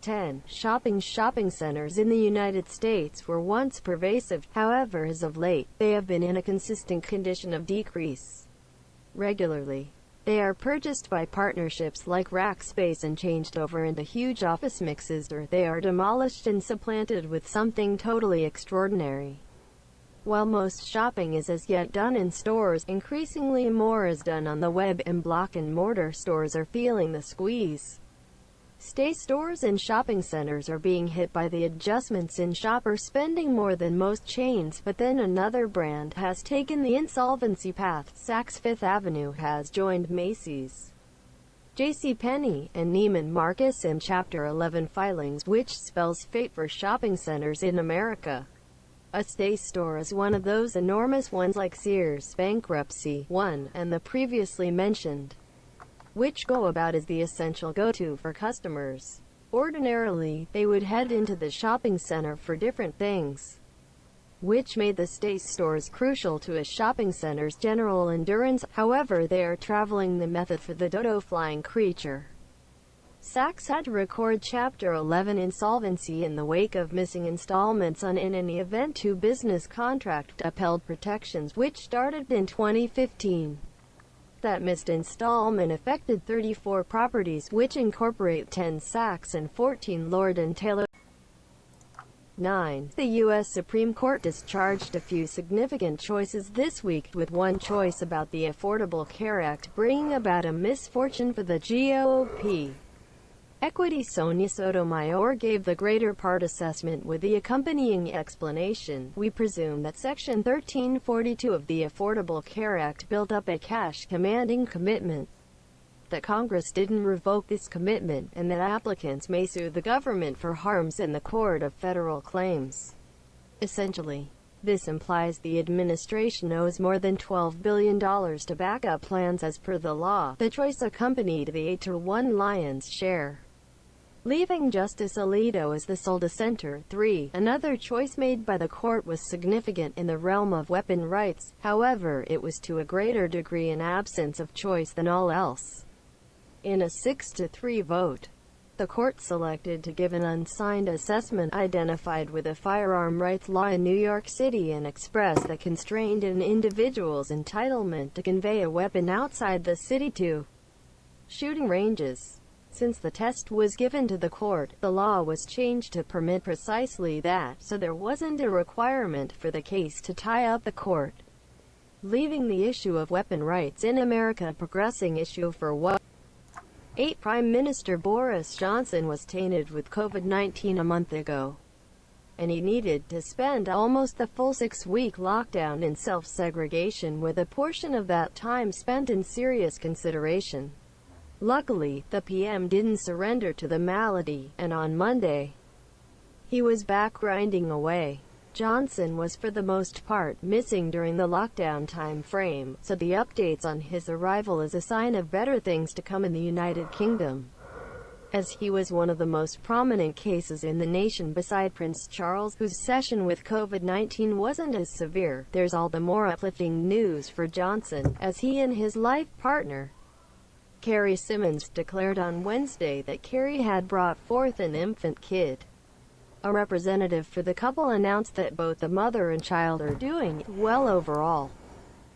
10. Shopping centers in the United States were once pervasive, however as of late, they have been in a consistent condition of decrease. Regularly, they are purchased by partnerships like Rackspace and changed over into huge office mixes, or they are demolished and supplanted with something totally extraordinary. While most shopping is as yet done in stores, increasingly more is done on the web, and block-and-mortar stores are feeling the squeeze. Stay stores and shopping centers are being hit by the adjustments in shopper spending more than most chains, but then another brand has taken the insolvency path. Saks Fifth Avenue has joined Macy's, JCPenney, and Neiman Marcus in Chapter 11 filings, which spells fate for shopping centers in America. A Stay store is one of those enormous ones like Sears' bankruptcy one, and the previously mentioned, which go about as the essential go-to for customers. Ordinarily, they would head into the shopping center for different things, which made the Stay stores crucial to a shopping center's general endurance. However, they are traveling the method for the dodo flying creature. Saks had to record Chapter 11 insolvency in the wake of missing installments on an Event 2 business contract upheld protections, which started in 2015. That missed installment affected 34 properties, which incorporate 10 Saks and 14 Lord & Taylor. 9. The U.S. Supreme Court discharged a few significant choices this week, with one choice about the Affordable Care Act bringing about a misfortune for the GOP. Equity Sonia Sotomayor gave the greater part assessment with the accompanying explanation: "We presume that Section 1342 of the Affordable Care Act built up a cash-commanding commitment, that Congress didn't revoke this commitment, and that applicants may sue the government for harms in the Court of Federal Claims." Essentially, this implies the administration owes more than $12 billion to backup plans as per the law. The choice accompanied the 8-to-1 lion's share, leaving Justice Alito as the sole dissenter. 3. Another choice made by the court was significant in the realm of weapon rights, however, it was to a greater degree an absence of choice than all else. In a 6-to-3 vote, the court selected to give an unsigned assessment identified with a firearm rights law in New York City and express that constrained an individual's entitlement to convey a weapon outside the city to shooting ranges. Since the test was given to the court, the law was changed to permit precisely that, so there wasn't a requirement for the case to tie up the court, leaving the issue of weapon rights in America a progressing issue for what? 8. Prime Minister Boris Johnson was tainted with COVID-19 a month ago, and he needed to spend almost the full 6-week lockdown in self-segregation, with a portion of that time spent in serious consideration. Luckily, the PM didn't surrender to the malady, and on Monday, he was back grinding away. Johnson was for the most part missing during the lockdown time frame, so the updates on his arrival is a sign of better things to come in the United Kingdom, as he was one of the most prominent cases in the nation beside Prince Charles, whose session with COVID-19 wasn't as severe. There's all the more uplifting news for Johnson, as he and his life partner, Carrie Symonds, declared on Wednesday that Carrie had brought forth an infant kid. A representative for the couple announced that both the mother and child are doing well overall.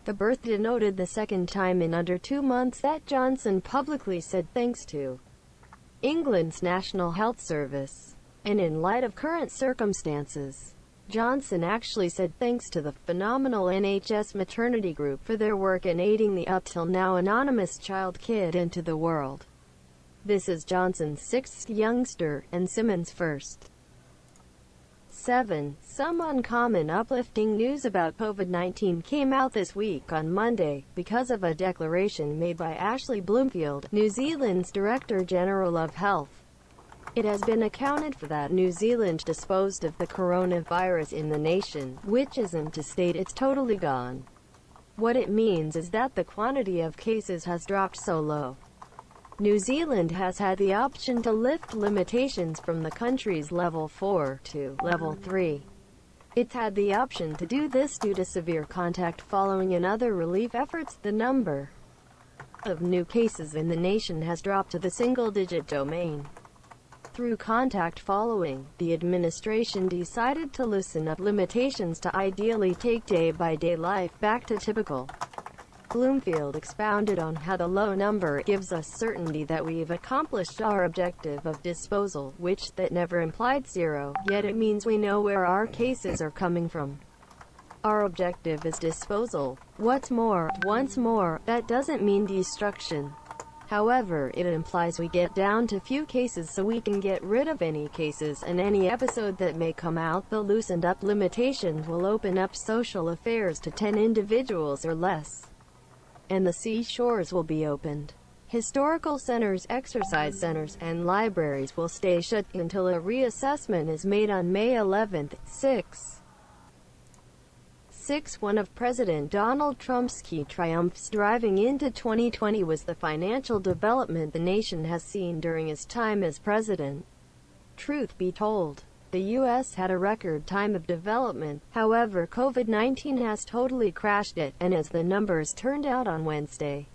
The birth denoted the second time in under 2 months that Johnson publicly said thanks to England's National Health Service, and in light of current circumstances, Johnson actually said thanks to the phenomenal NHS maternity group for their work in aiding the up-till-now anonymous child kid into the world. This is Johnson's 6th youngster, and Symonds' first. 7. Some uncommon uplifting news about COVID-19 came out this week on Monday, because of a declaration made by Ashley Bloomfield, New Zealand's Director General of Health. It has been accounted for that New Zealand disposed of the coronavirus in the nation, which isn't to state it's totally gone. What it means is that the quantity of cases has dropped so low. New Zealand has had the option to lift limitations from the country's level 4 to level 3. It's had the option to do this due to severe contact following and other relief efforts. The number of new cases in the nation has dropped to the single-digit domain. through contact. Following, the administration decided to loosen up limitations to ideally take day-by-day life back to typical. Bloomfield expounded on how the low number gives us certainty that we've accomplished our objective of disposal, which that never implied zero, yet it means we know where our cases are coming from. Our objective is disposal. Once more, that doesn't mean destruction. However, it implies we get down to few cases so we can get rid of any cases and any episode that may come out. The loosened up limitations will open up social affairs to 10 individuals or less, and the seashores will be opened. Historical centers, exercise centers, and libraries will stay shut until a reassessment is made on May 11. 6. One of President Donald Trump's key triumphs driving into 2020 was the financial development the nation has seen during his time as president. Truth be told, the U.S. had a record time of development. However, COVID-19 has totally crashed it, and as the numbers turned out on Wednesday,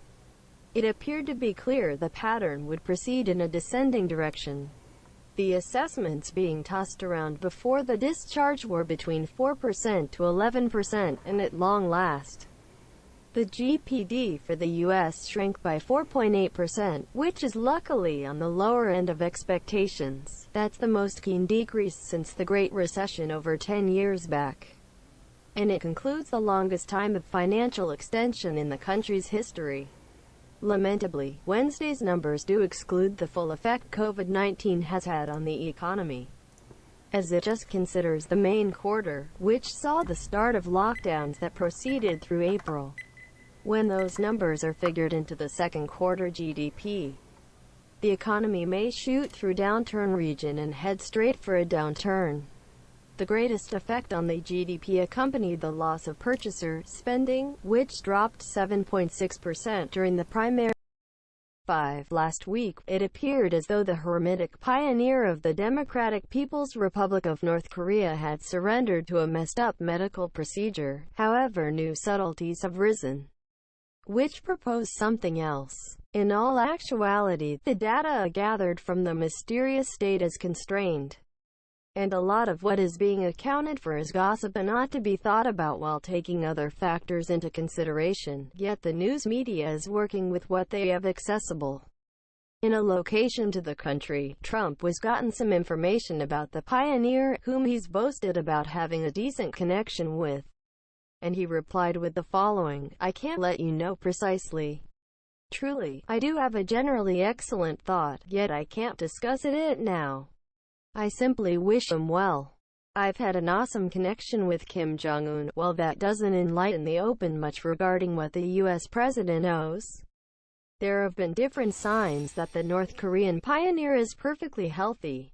it appeared to be clear the pattern would proceed in a descending direction. The assessments being tossed around before the discharge were between 4% to 11%, and at long last, the GDP for the U.S. shrank by 4.8%, which is luckily on the lower end of expectations. That's the most keen decrease since the Great Recession over 10 years back, and it concludes the longest time of financial extension in the country's history. Lamentably, Wednesday's numbers do exclude the full effect COVID-19 has had on the economy, as it just considers the main quarter, which saw the start of lockdowns that proceeded through April. When those numbers are figured into the second quarter GDP, the economy may shoot through downturn region and head straight for a downturn. The greatest effect on the GDP accompanied the loss of purchaser spending, which dropped 7.6% during the primary 5. Last week, it appeared as though the hermetic pioneer of the Democratic People's Republic of North Korea had surrendered to a messed-up medical procedure. However, new subtleties have risen, which propose something else. In all actuality, the data gathered from the mysterious state is constrained, and a lot of what is being accounted for is gossip and ought to be thought about while taking other factors into consideration. Yet the news media is working with what they have accessible. In a location to the country, Trump was gotten some information about the pioneer, whom he's boasted about having a decent connection with, and he replied with the following: "I can't let you know precisely. Truly, I do have a generally excellent thought, yet I can't discuss it now. I simply wish him well. I've had an awesome connection with Kim Jong-un. While that doesn't enlighten the open much regarding what the U.S. president knows, there have been different signs that the North Korean pioneer is perfectly healthy."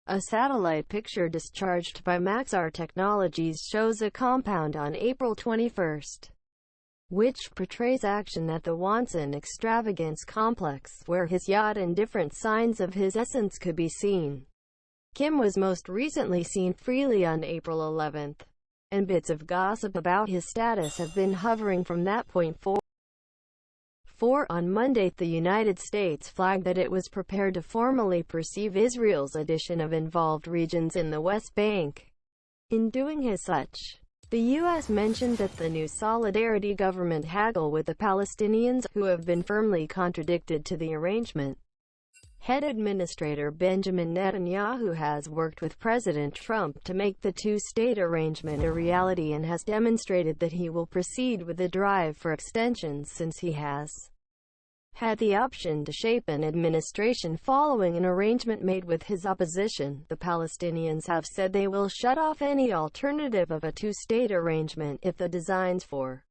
A satellite picture discharged by Maxar Technologies shows a compound on April 21, which portrays action at the Wonsan Extravagance Complex, where his yacht and different signs of his essence could be seen. Kim was most recently seen freely on April 11, and bits of gossip about his status have been hovering from that point forward. On Monday, the United States flagged that it was prepared to formally perceive Israel's addition of involved regions in the West Bank. In doing as such, the U.S. mentioned that the new Solidarity government haggle with the Palestinians, who have been firmly contradicted to the arrangement. Head Administrator Benjamin Netanyahu has worked with President Trump to make the two-state arrangement a reality and has demonstrated that he will proceed with the drive for extensions since he has had the option to shape an administration following an arrangement made with his opposition. The Palestinians have said they will shut off any alternative of a two-state arrangement if the designs for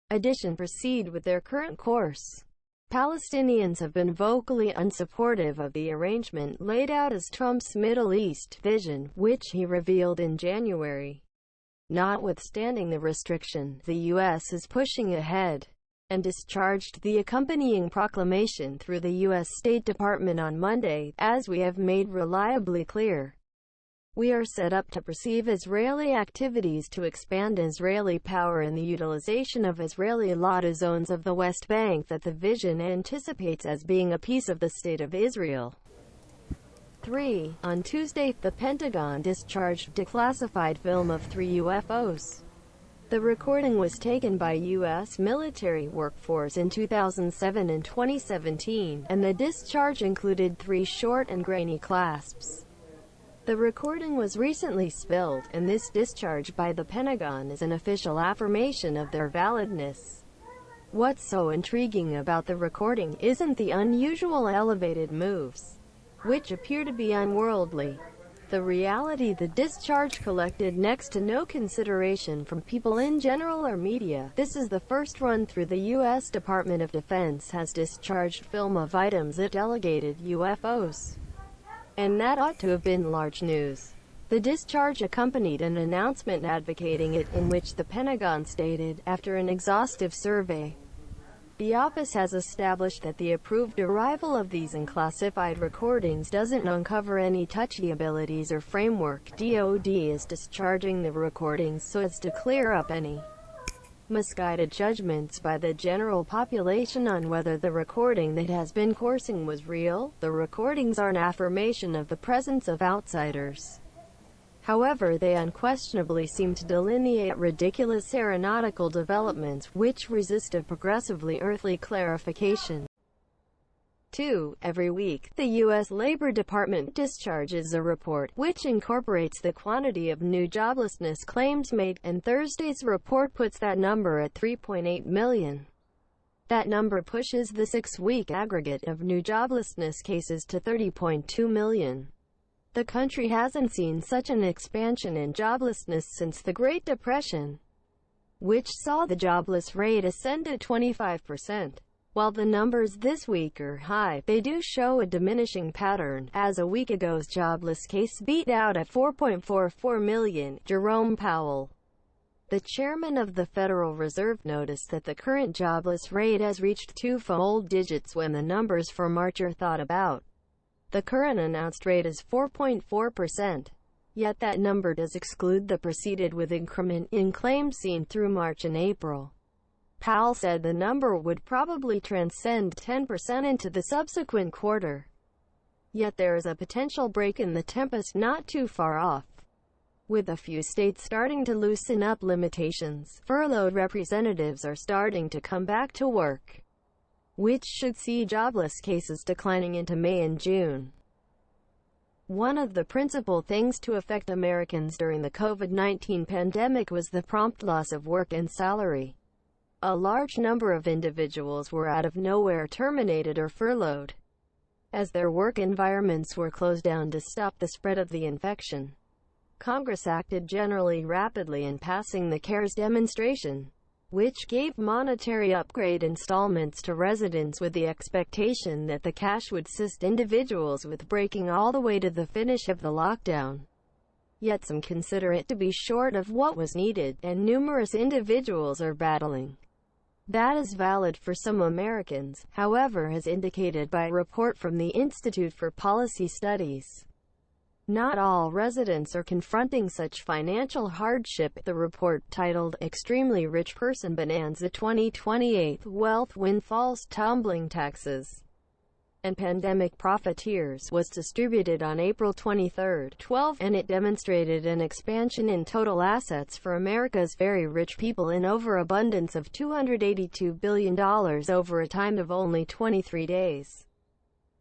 addition proceed with their current course. Palestinians have been vocally unsupportive of the arrangement laid out as Trump's Middle East vision, which he revealed in January. Notwithstanding the restriction, the U.S. is pushing ahead, and discharged the accompanying proclamation through the U.S. State Department on Monday, as we have made reliably clear. We are set up to perceive Israeli activities to expand Israeli power in the utilization of Israeli-allotted zones of the West Bank that the vision anticipates as being a piece of the State of Israel. 3. On Tuesday, the Pentagon discharged declassified film of 3 UFOs. The recording was taken by U.S. military workforce in 2007 and 2017, and the discharge included 3 short and grainy clasps. The recording was recently spilled, and this discharge by the Pentagon is an official affirmation of their validness. What's so intriguing about the recording isn't the unusual elevated moves, which appear to be unworldly. The reality: the discharge collected next to no consideration from people in general or media. This is the first run through the U.S. Department of Defense has discharged film of items it delegated UFOs. And that ought to have been large news. The discharge accompanied an announcement advocating it, in which the Pentagon stated, after an exhaustive survey, the office has established that the approved arrival of these unclassified recordings doesn't uncover any touchy abilities or framework. DoD is discharging the recordings so as to clear up any misguided judgments by the general population on whether the recording that has been coursing was real. The recordings are an affirmation of the presence of outsiders. However, they unquestionably seem to delineate ridiculous aeronautical developments, which resist a progressively earthly clarification. 2. Every week, the U.S. Labor Department discharges a report, which incorporates the quantity of new joblessness claims made, and Thursday's report puts that number at 3.8 million. That number pushes the 6-week aggregate of new joblessness cases to 30.2 million. The country hasn't seen such an expansion in joblessness since the Great Depression, which saw the jobless rate ascend to 25%. While the numbers this week are high, they do show a diminishing pattern, as a week ago's jobless case beat out at 4.44 million. Jerome Powell, the chairman of the Federal Reserve, noticed that the current jobless rate has reached 2-fold digits when the numbers for March are thought about. The current announced rate is 4.4%. Yet that number does exclude the preceded with increment in claims seen through March and April. Powell said the number would probably transcend 10% into the subsequent quarter. Yet there is a potential break in the tempest not too far off. With a few states starting to loosen up limitations, furloughed representatives are starting to come back to work, which should see jobless cases declining into May and June. One of the principal things to affect Americans during the COVID-19 pandemic was the prompt loss of work and salary. A large number of individuals were out of nowhere terminated or furloughed, as their work environments were closed down to stop the spread of the infection. Congress acted generally rapidly in passing the CARES demonstration, which gave monetary upgrade installments to residents with the expectation that the cash would assist individuals with breaking all the way to the finish of the lockdown. Yet some consider it to be short of what was needed, and numerous individuals are battling. That is valid for some Americans, however, as indicated by a report from the Institute for Policy Studies. Not all residents are confronting such financial hardship. The report, titled Extremely Rich Person Bonanza 2028, Wealth Windfalls, Tumbling Taxes, and Pandemic Profiteers, was distributed on April 23, 12, and it demonstrated an expansion in total assets for America's very rich people in overabundance of $282 billion over a time of only 23 days.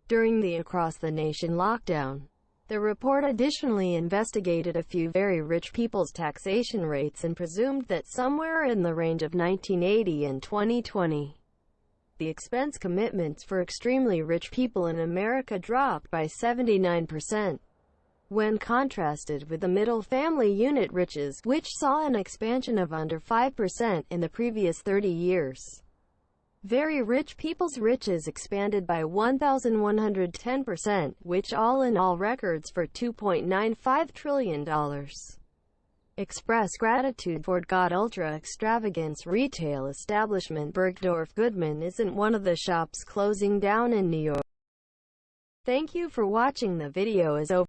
During the across-the-nation lockdown, the report additionally investigated a few very rich people's taxation rates and presumed that somewhere in the range of 1980 and 2020, the expense commitments for extremely rich people in America dropped by 79%, when contrasted with the middle family unit riches, which saw an expansion of under 5% in the previous 30 years. Very rich people's riches expanded by 1,110%, which all in all records for $2.95 trillion. Express gratitude. Ford got ultra extravagance. Retail establishment Bergdorf Goodman isn't one of the shops closing down in New York. Thank you for watching. The video is over.